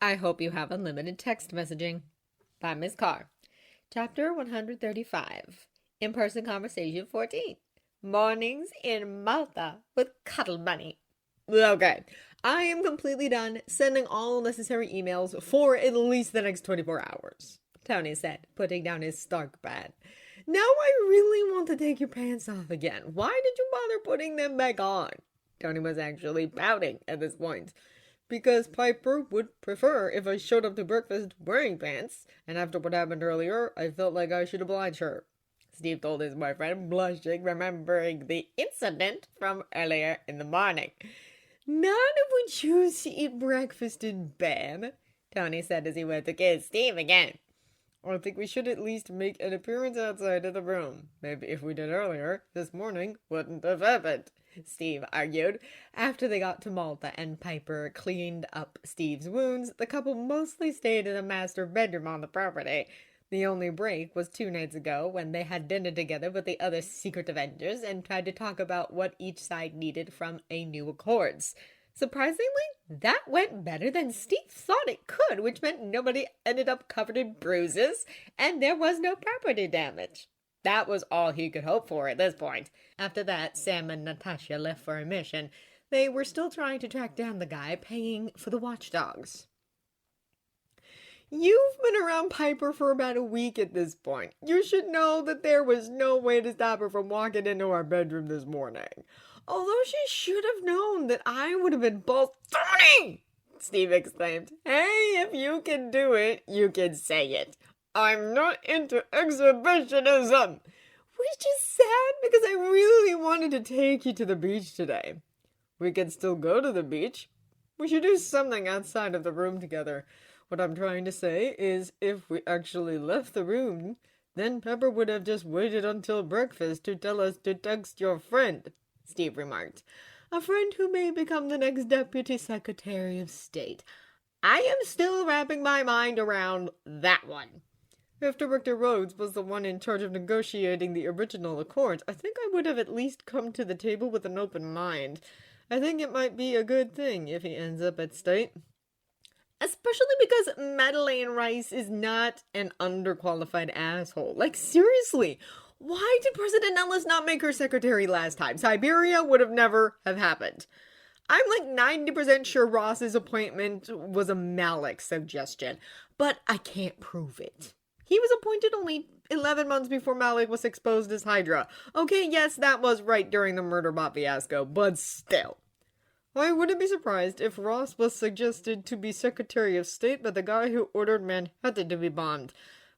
I hope you have unlimited text messaging. By Miss Carr. Chapter 135. In-person conversation 14. Mornings in Malta with Cuddle Bunny. Okay, I am completely done sending all necessary emails for at least the next 24 hours, Tony said, putting down his Stark bat. Now I really want to take your pants off again. Why did you bother putting them back on? Tony was actually pouting at this point. Because Piper would prefer if I showed up to breakfast wearing pants, and after what happened earlier, I felt like I should oblige her. Steve told his boyfriend, blushing, remembering the incident from earlier in the morning. None would choose to eat breakfast in bed, Tony said as he went to kiss Steve again. I think we should at least make an appearance outside of the room. Maybe if we did earlier, this morning wouldn't have happened, Steve argued. After they got to Malta and Piper cleaned up Steve's wounds, the couple mostly stayed in the master bedroom on the property. The only break was 2 nights ago when they had dinner together with the other secret Avengers and tried to talk about what each side needed from a new Accords. Surprisingly, that went better than Steve thought it could, which meant nobody ended up covered in bruises, and there was no property damage. That was all he could hope for at this point. After that, Sam and Natasha left for a mission. They were still trying to track down the guy paying for the watchdogs. You've been around Piper for about a week at this point. You should know that there was no way to stop her from walking into our bedroom this morning. Although she should have known that I would have been both Tony! Steve exclaimed. Hey, if you can do it, you can say it. I'm not into exhibitionism. Which is sad because I really wanted to take you to the beach today. We can still go to the beach. We should do something outside of the room together. What I'm trying to say is if we actually left the room, then Pepper would have just waited until breakfast to tell us to text your friend, Steve remarked. A friend who may become the next Deputy Secretary of State. I am still wrapping my mind around that one. If Director Rhodes was the one in charge of negotiating the original Accords, I think I would have at least come to the table with an open mind. I think it might be a good thing if he ends up at State. Especially because Madeleine Rice is not an underqualified asshole. Like, seriously, why did President Ellis not make her secretary last time? Siberia would have never have happened. I'm like 90% sure Ross's appointment was a Malik suggestion, but I can't prove it. He was appointed only 11 months before Malik was exposed as Hydra. Okay, yes, that was right during the murder bot fiasco, but still. I wouldn't be surprised if Ross was suggested to be Secretary of State by the guy who ordered Manhattan to be bombed.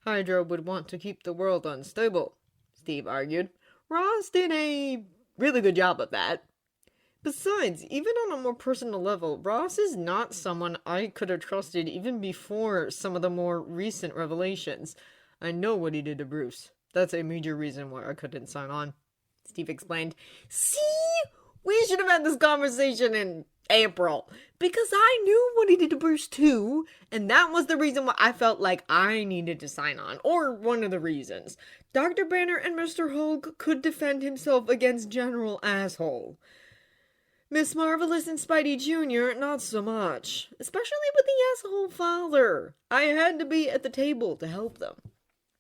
Hydra would want to keep the world unstable, Steve argued. Ross did a really good job of that. Besides, even on a more personal level, Ross is not someone I could have trusted even before some of the more recent revelations. I know what he did to Bruce. That's a major reason why I couldn't sign on, Steve explained. See? We should have had this conversation in April. Because I knew what he did to Bruce too, and that was the reason why I felt like I needed to sign on. Or one of the reasons. Dr. Banner and Mr. Hulk could defend himself against General Asshole. Miss Marvelous and Spidey Jr., not so much. Especially with the asshole father. I had to be at the table to help them.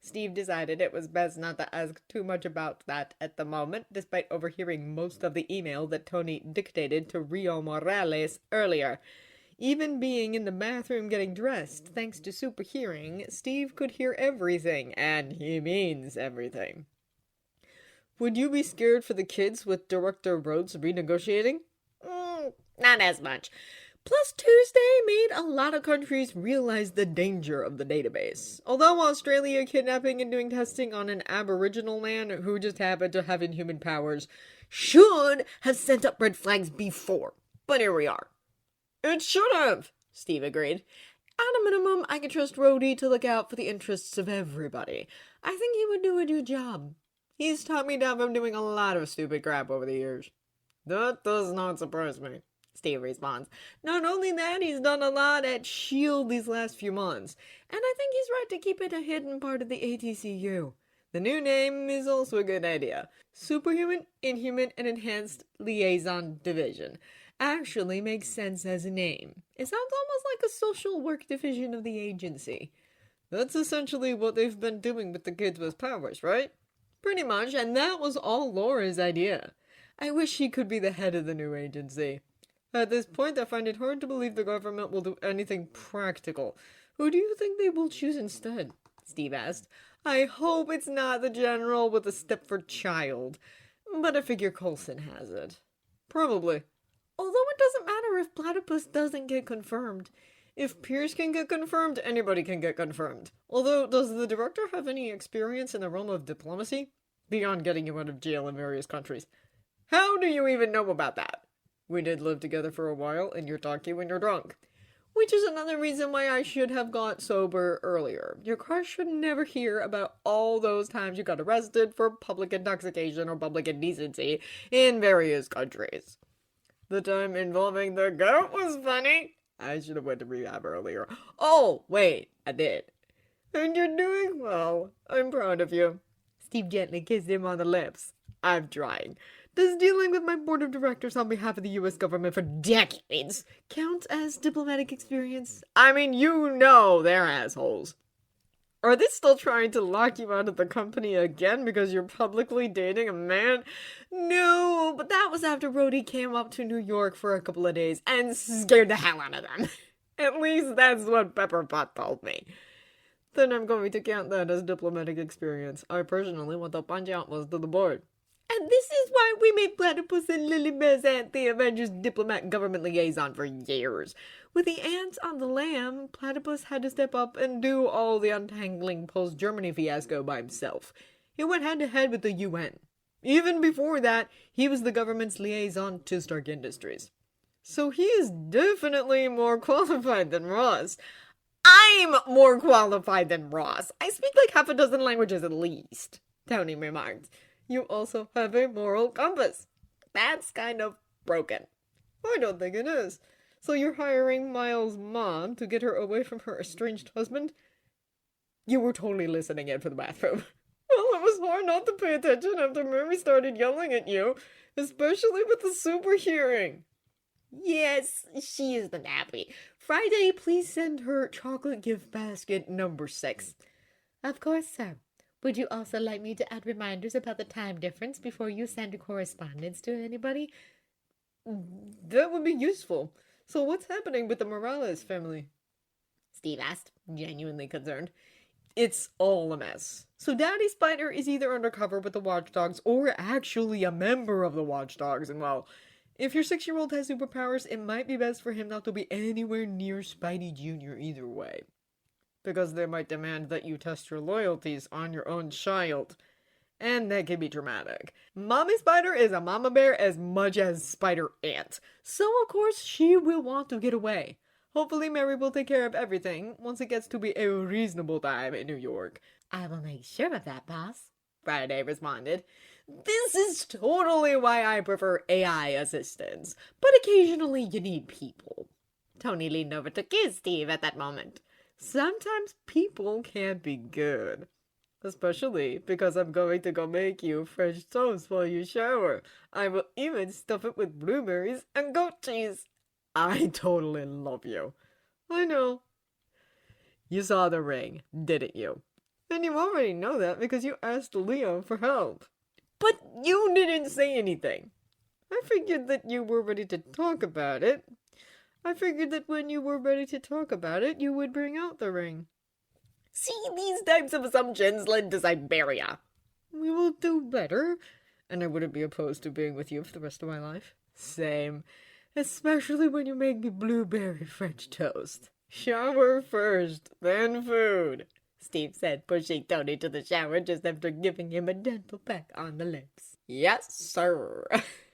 Steve decided it was best not to ask too much about that at the moment, despite overhearing most of the email that Tony dictated to Rio Morales earlier. Even being in the bathroom getting dressed, thanks to super hearing, Steve could hear everything, and he means everything. Would you be scared for the kids with Director Rhodes renegotiating? Not as much. Plus, Tuesday made a lot of countries realize the danger of the database. Although Australia kidnapping and doing testing on an Aboriginal man who just happened to have inhuman powers should have sent up red flags before. But here we are. It should have, Steve agreed. At a minimum, I can trust Rhodey to look out for the interests of everybody. I think he would do a good job. He's talked me down from doing a lot of stupid crap over the years. That does not surprise me, Steve responds. Not only that, he's done a lot at S.H.I.E.L.D. these last few months. And I think he's right to keep it a hidden part of the ATCU. The new name is also a good idea. Superhuman, Inhuman, and Enhanced Liaison Division. actually makes sense as a name. It sounds almost like a social work division of the agency. That's essentially what they've been doing with the kids with powers, right? Pretty much, and that was all Laura's idea. I wish she could be the head of the new agency. At this point, I find it hard to believe the government will do anything practical. Who do you think they will choose instead? Steve asked. I hope it's not the general with a Stepford child, but I figure Coulson has it. Probably. Although it doesn't matter if Platypus doesn't get confirmed. If Pierce can get confirmed, anybody can get confirmed. Although, does the director have any experience in the realm of diplomacy? Beyond getting you out of jail in various countries. How do you even know about that? We did live together for a while, and you're talky when you're drunk. Which is another reason why I should have got sober earlier. Your crush should never hear about all those times you got arrested for public intoxication or public indecency in various countries. The time involving the goat was funny. I should have went to rehab earlier. Oh, wait, I did. And you're doing well. I'm proud of you. Steve gently kissed him on the lips. I'm trying. Does dealing with my board of directors on behalf of the U.S. government for decades count as diplomatic experience? I mean, you know they're assholes. Are they still trying to lock you out of the company again because you're publicly dating a man? No, but that was after Rhodey came up to New York for a couple of days and scared the hell out of them. At least that's what Pepperpot told me. Then I'm going to count that as diplomatic experience. I personally want to punch out most of the board. And this is why we made Platypus and Lilybell's aunt the Avengers diplomat government liaison for years. With the ants on the lam, Platypus had to step up and do all the untangling post-Germany fiasco by himself. He went head-to-head with the UN. Even before that, he was the government's liaison to Stark Industries. So he is definitely more qualified than Ross. I'm more qualified than Ross. I speak like half a dozen languages at least, Tony remarked. You also have a moral compass. That's kind of broken. I don't think it is. So you're hiring Miles' mom to get her away from her estranged husband? You were totally listening in for the bathroom. Well, it was hard not to pay attention after Mary started yelling at you, especially with the super hearing. Yes, she is the nappy. Friday, please send her chocolate gift basket number 6. Of course, sir. Would you also like me to add reminders about the time difference before you send correspondence to anybody? That would be useful. So what's happening with the Morales family? Steve asked, genuinely concerned. It's all a mess. So Daddy Spider is either undercover with the Watchdogs or actually a member of the Watchdogs. And well, if your 6-year-old has superpowers, it might be best for him not to be anywhere near Spidey Jr. either way. Because they might demand that you test your loyalties on your own child. And that can be traumatic. Mommy Spider is a mama bear as much as Spider Ant. So of course she will want to get away. Hopefully Mary will take care of everything once it gets to be a reasonable time in New York. I will make sure of that, boss, Friday responded. This is totally why I prefer AI assistants. But occasionally you need people. Tony leaned over to kiss Steve at that moment. Sometimes people can be good. Especially because I'm going to go make you French toast while you shower. I will even stuff it with blueberries and goat cheese. I totally love you. I know. You saw the ring, didn't you? And you already know that because you asked Leo for help. But you didn't say anything. I figured that you were ready to talk about it. I figured that when you were ready to talk about it, you would bring out the ring. See, these types of assumptions led to Siberia. We will do better, and I wouldn't be opposed to being with you for the rest of my life. Same, especially when you make me blueberry French toast. Shower first, then food, Steve said, pushing Tony to the shower just after giving him a gentle peck on the lips. Yes, sir.